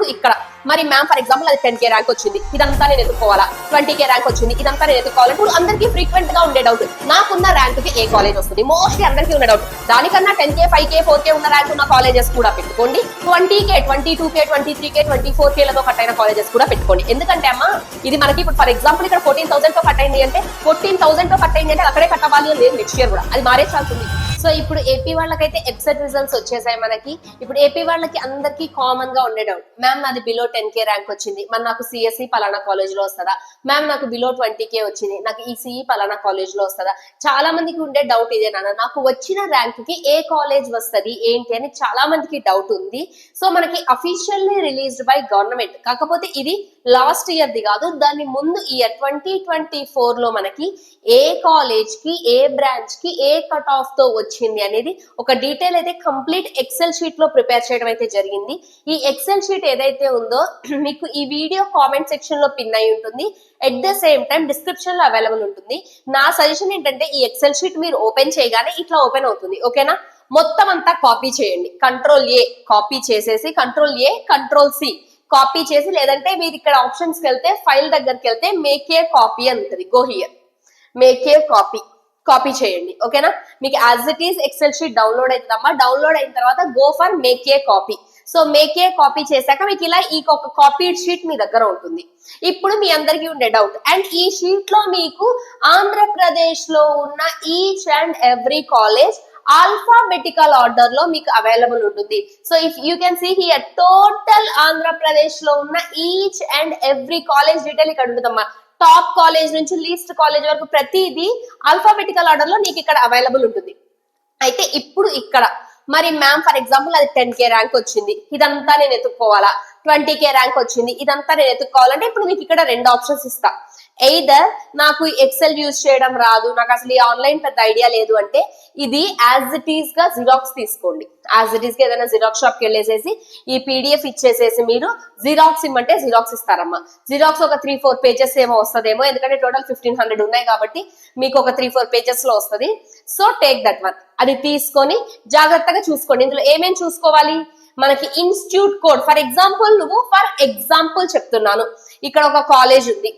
ఇప్పుడు ఇక్కడ మరి మ్యామ్ ఫర్ ఎగ్జాంపుల్ అది 10K ర్యాంక్ వచ్చింది, ఇదంతా నేను ఎత్తుకోవాలా, 20K ర్యాంక్ వచ్చింది, ఇదంతా నేను ఎత్తుకోవాలి. ఇప్పుడు అందరికీ ఫ్రీక్వెంట్ గా ఉండే డౌట్, నాకున్న ర్యాంక్ కి ఏ కాలేజ్ వస్తుంది, మోస్ట్లీ అందరికీ ఉన్న డౌట్. దానికన్నా 10K 5K 4K ఉన్న ర్యాంక్ ఉన్న కాలేజెస్ కూడా పెట్టుకోండి, 20K 22K 23K 24K లతో కట్ అయిన కాలేజెస్ కూడా పెట్టుకోండి. ఎందుకంటే అమ్మా ఇది మనకి ఇప్పుడు ఫర్ ఎగ్జాంపుల్ ఇక్కడ 14,000 తో కట్ అయింది అంటే 14,000 తో కట్ అయింది అంటే అక్కడే కట్ అవ్వాలి లేదు, నెక్స్ట్ ఇయర్ కూడా అది మారే ఛాన్స్ ఉంది. సో ఇప్పుడు ఏపీ వాళ్ళకైతే ఎక్సెట్ రిజల్ట్స్ వచ్చేసాయి మనకి. ఇప్పుడు ఏపీ వాళ్ళకి అందరికి కామన్ గా ఉండే డౌట్, మ్యామ్ నాది బిలో 10K ర్యాంక్ వచ్చింది, మరి నాకు సిఎస్సి పలానా కాలేజ్ లో వస్తుందా, మ్యామ్ నాకు బిలో 20K వచ్చింది, నాకు ఈసీఈ పలానా కాలేజ్ లో వస్తుందా. చాలా మందికి ఉండే డౌట్ ఇదే, నాన్న నాకు వచ్చిన ర్యాంక్ కి ఏ కాలేజ్ వస్తుంది ఏంటి అని చాలా మందికి డౌట్ ఉంది. సో మనకి అఫీషియల్లీ రిలీజ్డ్ బై గవర్నమెంట్, కాకపోతే ఇది లాస్ట్ ఇయర్ ది కాదు, దాని ముందు ఇయర్ 2024 లో మనకి ఏ కాలేజ్ కి ఏ బ్రాంచ్ కి ఏ కట్ ఆఫ్ తో వచ్చింది అనేది ఒక డీటెయిల్ అయితే కంప్లీట్ ఎక్సెల్ షీట్ లో ప్రిపేర్ చేయడం అయితే జరిగింది. ఈ ఎక్సెల్ షీట్ ఏదైతే ఉందో మీకు ఈ వీడియో కామెంట్ సెక్షన్ లో పిన్ అయి ఉంటుంది, at the same time description లో అవైలబుల్ ఉంటుంది. నా సజెషన్ ఏంటంటే ఈ ఎక్సెల్ షీట్ మీరు ఓపెన్ చేయగానే ఇట్లా ఓపెన్ అవుతుంది, ఓకేనా. మొత్తం అంతా కాపీ చేయండి, Ctrl+A కాపీ చేసేసి Ctrl+C కాపీ చేసి, లేదంటే మీరు ఇక్కడ ఆప్షన్స్ కి వెళ్తే ఫైల్ దగ్గరికి వెళ్తే మేక్ ఏ కాపీ అని ఉంటుంది, go here make a copy చేయండి, ఓకేనా. మీకు as it is excel sheet download అవుతుందమ్మా. డౌన్లోడ్ అయిన తర్వాత go for make a copy. So make a copy చేశాక మీకు ఇలా ఈ కాపీడ్ షీట్ మీ దగ్గర ఉంటుంది. ఇప్పుడు మీ అందరికీ ఉండే డౌట్, అండ్ ఈ షీట్ లో మీకు ఆంధ్రప్రదేశ్ లో ఉన్న each and every college alphabetical order లో మీకు అవైలబుల్ ఉంటుంది. So if you can see here total Andhra Pradesh లో ఉన్న each and every college detail ఇక్కడ ఉంటుందమ్మా. టాప్ కాలేజ్ నుంచి లీస్ట్ కాలేజ్ వరకు ప్రతిదీ ఆల్ఫాబెటికల్ ఆర్డర్ లో నీకు ఇక్కడ అవైలబుల్ ఉంటుంది. అయితే ఇప్పుడు ఇక్కడ మరి మ్యామ్ ఫర్ ఎగ్జాంపుల్ అది 10K ర్యాంక్ వచ్చింది, ఇదంతా నేను ఎత్తుక్కోవాలా, 20K ర్యాంక్ వచ్చింది, ఇదంతా నేను ఎత్తుక్కోవాలంటే ఇప్పుడు మీకు ఇక్కడ రెండు ఆప్షన్స్ ఇస్తా. ఎయిదర్ నాకు ఎక్సెల్ యూజ్ చేయడం రాదు, నాకు అసలు ఈ ఆన్లైన్ పెద్ద ఐడియా లేదు అంటే ఇది యాజ్ ఇట్ ఈస్ గా జిరాక్స్ తీసుకోండి. యాజ్ ఇట్ ఈస్ గా ఏదైనా జిరాక్స్ షాప్ కి వెళ్ళేసేసి ఈ పీడిఎఫ్ ఇచ్చేసేసి మీరు జిరాక్స్ ఇమ్మంటే జిరాక్స్ ఇస్తారమ్మా. జిరాక్స్ ఒక 3-4 పేజెస్ ఏమో వస్తుందేమో, ఎందుకంటే టోటల్ 1500 ఉన్నాయి కాబట్టి మీకు ఒక 3-4 పేజెస్ లో వస్తుంది. సో టేక్ దట్ వన్, అది తీసుకొని జాగ్రత్తగా చూసుకోండి. ఇందులో ఏమేమి చూసుకోవాలి, మనకి ఇన్స్టిట్యూట్ కోడ్. ఫర్ ఎగ్జాంపుల్ చెప్తున్నాను, ఇక్కడ ఒక కాలేజ్ ఉంది,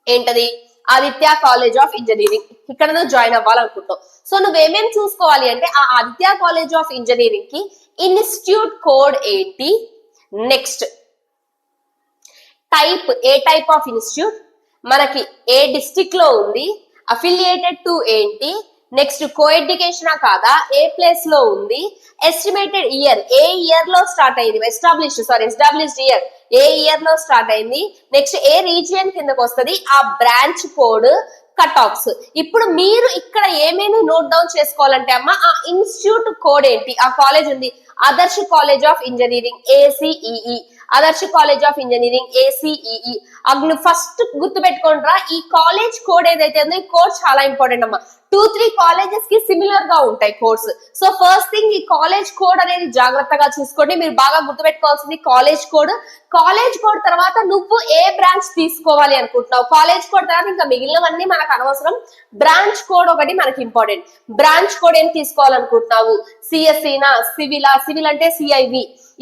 ఏంటది ఆదిత్య కాలేజ్ ఆఫ్ ఇంజనీరింగ్. ఇక్కడ నువ్వు జాయిన్ అవ్వాలనుకుంటావు. సో నువ్వేమేం చూసుకోవాలి అంటే ఆ ఆదిత్య కాలేజ్ ఆఫ్ ఇంజనీరింగ్ కి ఇన్స్టిట్యూట్ కోడ్ ఏంటి, next type, A type of institute, మనకి ఏ డిస్ట్రిక్ట్ లో ఉంది, అఫిలియేటెడ్ టు ఏంటి, నెక్స్ట్ కో ఎడ్యుకేషనా కాదా, ఏ ప్లేస్ లో ఉంది, ఎస్టిమేటెడ్ ఇయర్, ఏ ఇయర్ లో స్టార్ట్ అయింది, ఎస్టాబ్లిష్డ్ ఇయర్ ఏ ఇయర్ లో స్టార్ట్ అయింది, నెక్స్ట్ ఏ రీజియన్ కిందకు వస్తుంది, ఆ బ్రాంచ్ కోడ్, కట్ ఆఫ్స్. ఇప్పుడు మీరు ఇక్కడ ఏమేమి నోట్ డౌన్ చేసుకోవాలంటే అమ్మా ఆ ఇన్స్టిట్యూట్ కోడ్ ఏంటి, ఆ కాలేజ్ ఉంది Adarsh college of engineering ACEE, Adarsh college of engineering ACEE. అగ్ని ఫస్ట్ గుర్తు పెట్టుకోండిరా, ఈ కాలేజ్ కోడ్ ఏదైతే ఉందో ఈ కోడ్ చాలా ఇంపార్టెంట్ అమ్మా. 2-3 కాలేజెస్ కి సిమిలర్ గా ఉంటాయి కోడ్స్. సో ఫస్ట్ థింగ్ ఈ కాలేజ్ కోడ్ అనేది జాగ్రత్తగా చూసుకోండి. మీరు బాగా గుర్తుపెట్టుకోవాల్సింది కాలేజ్ కోడ్ తర్వాత నువ్వు ఏ బ్రాంచ్ తీసుకోవాలి అనుకుంటున్నావు, కాలేజ్ కోడ్ తర్వాత ఇంకా మిగిలినవన్నీ మనకు అనవసరం. బ్రాంచ్ కోడ్ ఒకటి మనకి ఇంపార్టెంట్. బ్రాంచ్ కోడ్ ఏం తీసుకోవాలనుకుంటున్నావు, సిఎస్ఈనా, సివిల్ అంటే CIV,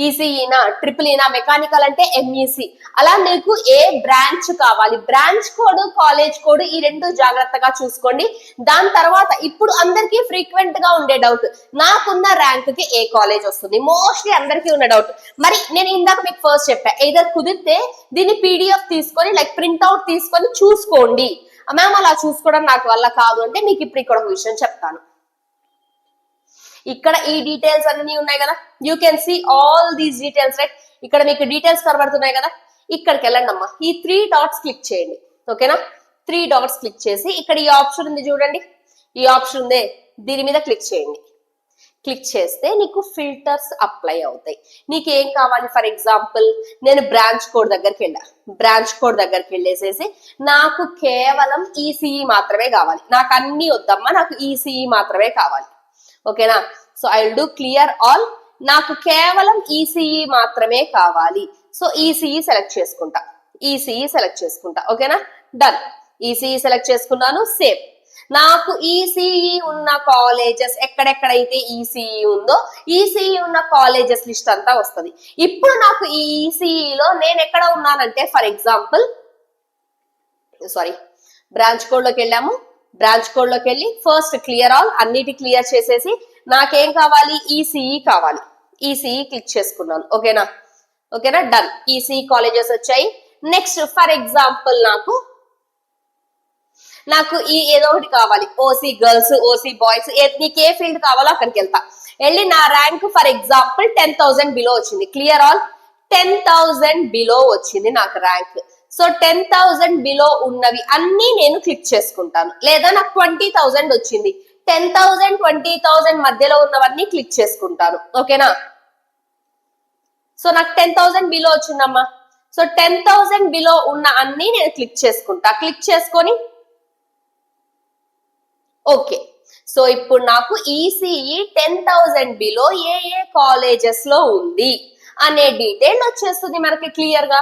ఈసీఈనా, ట్రిపుల్ మెకానికల్ అంటే MEC. అలా నీకు ఏ బ్రాంచ్ కావాలి, బ్రాంచ్ కోడ్ కాలేజ్ కోడ్ ఈ రెండు జాగ్రత్తగా చూసుకోండి. దాని తర్వాత ఇప్పుడు అందరికీ ఫ్రీక్వెంట్ గా ఉండే డౌట్, నాకున్న ర్యాంక్ కి ఏ కాలేజ్ వస్తుంది, మోస్ట్లీ అందరికీ ఉన్న డౌట్. మరి నేను ఇందాక మీకు ఫస్ట్ చెప్పా, ఏదర్ కుదిరితే దీన్ని PDF తీసుకొని లైక్ ప్రింట్అవుట్ తీసుకొని చూసుకోండి. మ్యామ్ అలా చూసుకోవడం నాకు వల్ల కాదు అంటే మీకు ఇప్పుడు ఇక్కడ ఒక విషయం చెప్తాను. ఇక్కడ ఈ డీటెయిల్స్ అన్ని ఉన్నాయి కదా, you can see all these details right. ఇక్కడ మీకు డీటెయిల్స్ కనబడుతున్నాయి కదా, ఇక్కడికి వెళ్ళండి అమ్మా. ఈ 3 డాట్స్ క్లిక్ చేయండి, ఓకేనా. 3 డాట్స్ క్లిక్ చేసి ఇక్కడ ఈ ఆప్షన్ ఉంది చూడండి, ఈ ఆప్షన్ ఉందే దీని మీద క్లిక్ చేయండి. క్లిక్ చేస్తే నీకు ఫిల్టర్స్ అప్లై అవుతాయి. నీకు ఏం కావాలి, ఫర్ ఎగ్జాంపుల్ నేను బ్రాంచ్ కోడ్ దగ్గరికి వెళ్ళేసేసి నాకు కేవలం ECE మాత్రమే కావాలి, నాకు అన్ని వద్దమ్మా, నాకు ECE మాత్రమే కావాలి, ఓకేనా. So I will do clear all, నాకు కేవలం ECE మాత్రమే కావాలి. సో ECE సెలెక్ట్ చేసుకుంటా, ఓకేనా. డన్, ECE సెలెక్ట్ చేసుకున్నాను, సేవ్. నాకు ఈసీఈ ఉన్న కాలేజెస్ ఎక్కడెక్కడైతే ఈసీఈ ఉందో ఈసీఈ ఉన్న కాలేజెస్ లిస్ట్ అంతా వస్తుంది. ఇప్పుడు నాకు ఈ ఈసీఈలో నేను ఎక్కడ ఉన్నానంటే ఫర్ ఎగ్జాంపుల్ బ్రాంచ్ కోడ్ లోకి వెళ్ళాము. బ్రాంచ్ కోడ్ లోకి వెళ్ళి ఫస్ట్ క్లియర్ ఆల్ అన్నిటి క్లియర్ చేసేసి నాకేం కావాలి, ఈసీఈ కావాలి. ఈసీఈ క్లిక్ చేసుకున్నాను. ఓకేనా డన్. ఈసీఈ కాలేజెస్ వచ్చాయి. నెక్స్ట్ ఫర్ ఎగ్జాంపుల్ నాకు ఈ ఏదో ఒకటి కావాలి, ఓసీ గర్ల్స్, ఓసీ బాయ్స్, నీకు ఏ ఫీల్డ్ కావాలో అక్కడికి వెళ్తా. వెళ్ళి నా ర్యాంక్ ఫర్ ఎగ్జాంపుల్ 10,000 బిలో వచ్చింది. క్లియర్ ఆల్ 10,000 బిలో వచ్చింది నాకు ర్యాంక్. సో 10,000 బిలో ఉన్నవి అన్ని నేను క్లిక్ చేసుకుంటాను. లేదా నాకు 20,000 వచ్చింది, 10,000 20,000 మధ్యలో ఉన్నవన్నీ క్లిక్ చేసుకుంటాను. ఓకేనా. సో నాకు 10,000 బిలో వచ్చిందమ్మా. సో 10,000 బిలో ఉన్న అన్ని నేను క్లిక్ చేసుకుంటా. క్లిక్ చేసుకొని ఓకే. సో ఇప్పుడు నాకు ఈసీఈ 10,000 బిలో ఏ ఏ కాలేజెస్ లో ఉంది అనే డీటెయిల్ వచ్చేస్తుంది మనకి క్లియర్ గా.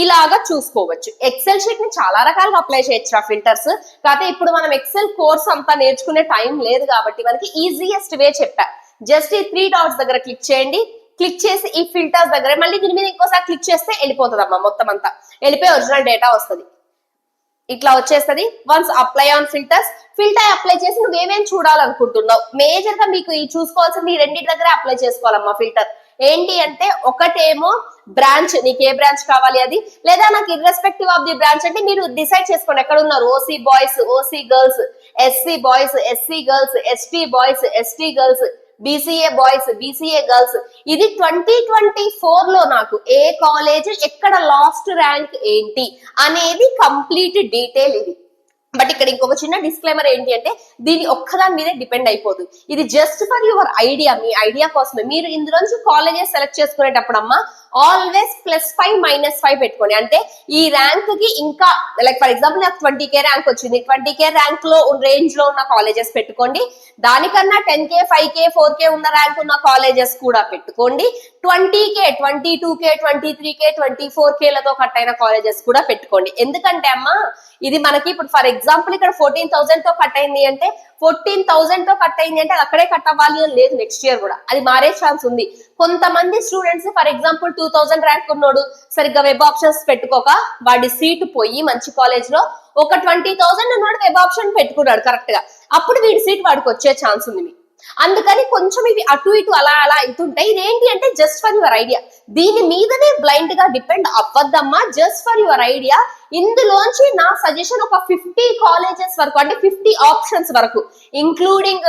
ఇలాగా చూసుకోవచ్చు. ఎక్సెల్ షీట్ ని చాలా రకాలుగా అప్లై చేయొచ్చు ఆ ఫిల్టర్స్. కాకపోతే ఇప్పుడు మనం ఎక్సెల్ కోర్స్ అంతా నేర్చుకునే టైం లేదు కాబట్టి మనకి ఈజియెస్ట్ వే చెప్పా. జస్ట్ ఈ 3 డాట్స్ దగ్గర క్లిక్ చేయండి. క్లిక్ చేసి ఈ ఫిల్టర్స్ దగ్గర మళ్ళీ దీని మీద ఇంకోసారి క్లిక్ చేస్తే వెళ్ళిపోతుంది అమ్మా. మొత్తం అంతా వెళ్ళిపోయి ఒరిజినల్ డేటా వస్తుంది. ఇట్లా వచ్చేస్తుంది. Once apply on filters, filter apply చేసి నువ్వేమేం చూడాలనుకుంటున్నావు మేజర్ గా మీకు ఈ చూసుకోవాల్సింది ఈ రెండింటి దగ్గర అప్లై చేసుకోవాలమ్మా. ఫిల్టర్ ఏంటి అంటే ఒకటేమో బ్రాంచ్, నీకు ఏ బ్రాంచ్ కావాలి అది, లేదా నాకు ఇర్రెస్పెక్టివ్ ఆఫ్ ది బ్రాంచ్ అంటే మీరు డిసైడ్ చేసుకోండి ఎక్కడ ఉన్నారు. OC boys, OC girls, SC boys, SC girls, ST boys, ST girls, BCA boys, BCA girls. ఇది 2024 లో నాకు ఏ కాలేజ్ ఎక్కడ లాస్ట్ ర్యాంక్ ఏంటి అనేది కంప్లీట్ డీటెయిల్ ఇది. బట్ ఇక్కడ ఇంకొక చిన్న డిస్క్లైమర్ ఏంటి అంటే దీని ఒక్కదాని మీదే డిపెండ్ అయిపోదు. ఇది just for your idea, me idea కోసమే. మీరు ఇందులోంచి కాలేజెస్ సెలెక్ట్ చేసుకునేటప్పుడు అమ్మా ఆల్వేస్ +5 -5 పెట్టుకోండి. అంటే ఈ ర్యాంక్ కి ఇంకా లైక్ ఫర్ ఎగ్జాంపుల్ నాకు 20K ర్యాంక్ వచ్చింది, 20K ర్యాంక్ లో రేంజ్ లో ఉన్న కాలేజెస్ పెట్టుకోండి. దానికన్నా 10K 5K 4K ఉన్న ర్యాంక్ ఉన్న కాలేజెస్ కూడా పెట్టుకోండి. 20K 22K 23K 24K లతో కట్ అయిన కాలేజెస్ కూడా పెట్టుకోండి. ఎందుకంటే అమ్మా ఇది మనకి ఇప్పుడు ఫర్ ఎగ్జాంపుల్ ఇక్కడ 14,000 తో కట్ అయింది అంటే 14,000 తో కట్ అయింది అంటే అక్కడే కట్ అవ్వాలి అని లేదు. నెక్స్ట్ ఇయర్ కూడా అది మారే ఛాన్స్ ఉంది. కొంతమంది స్టూడెంట్స్ ఫర్ ఎగ్జాంపుల్ 2,000 ర్యాంక్ ఉన్నాడు, సరిగ్గా వెబ్ ఆప్షన్స్ పెట్టుకోక వాడి సీట్ పోయి మంచి కాలేజ్ లో ఒక 20,000 ఉన్నాడు, వెబ్ ఆప్షన్ పెట్టుకున్నాడు కరెక్ట్ గా, అప్పుడు వీడి సీట్ వాడికి వచ్చే ఛాన్స్ ఉంది. అందుకని కొంచెం ఇవి అటు ఇటు అలా అలా అవుతుంటాయి. ఇదేంటి అంటే జస్ట్ ఫర్ యువర్ ఐడియా. దీని మీదనే బ్లైండ్ గా డిపెండ్ అవ్వద్దమ్మా. Just for your idea. ఇందులోంచి నా సజెషన్ ఒక 50 కాలేజెస్ వరకు అంటే 50 ఆప్షన్స్ వరకు ఇంక్లూడింగ్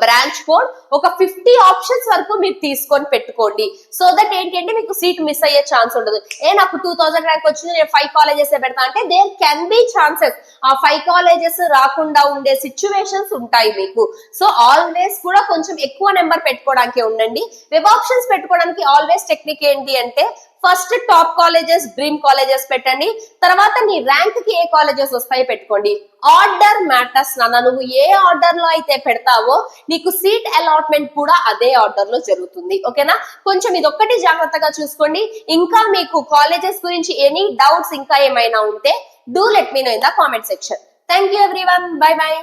బ్రాంచ్ కోడ్ ఒక 50 ఆప్షన్స్ వరకు మీరు తీసుకొని పెట్టుకోండి. సో దట్ ఏంటంటే మీకు సీట్ మిస్ అయ్యే ఛాన్స్ ఉండదు. నాకు 2,000 ర్యాంక్ వచ్చింది నేను 5 కాలేజెస్ పెడతా అంటే దేర్ కెన్ బి ఛాన్సెస్ ఆ 5 కాలేజెస్ రాకుండా ఉండే సిచ్యువేషన్స్ ఉంటాయి మీకు. సో ఆల్వేస్ కూడా కొంచెం ఎక్కువ నెంబర్ పెట్టుకోవడానికి ఉండండి. వెబ్ ఆప్షన్స్ పెట్టుకోవడానికి ఆల్వేస్ టెక్నిక్ ఏంటి అంటే first top colleges, dream colleges పెట్టండి. తర్వాత నీ ర్యాంక్ కి ఏ కాలేజెస్ వస్తాయో పెట్టుకోండి. ఆర్డర్ మ్యాటర్స్ నాన్న. నువ్వు ఏ ఆర్డర్ లో అయితే పెడతావో నీకు సీట్ అలాట్మెంట్ కూడా అదే ఆర్డర్ లో జరుగుతుంది. ఓకేనా. కొంచెం ఇదొక్కటి జాగ్రత్తగా చూసుకోండి. ఇంకా మీకు కాలేజెస్ గురించి ఎనీ డౌట్స్ ఇంకా ఏమైనా ఉంటే do let me know in the comment section. Thank you everyone. Bye by.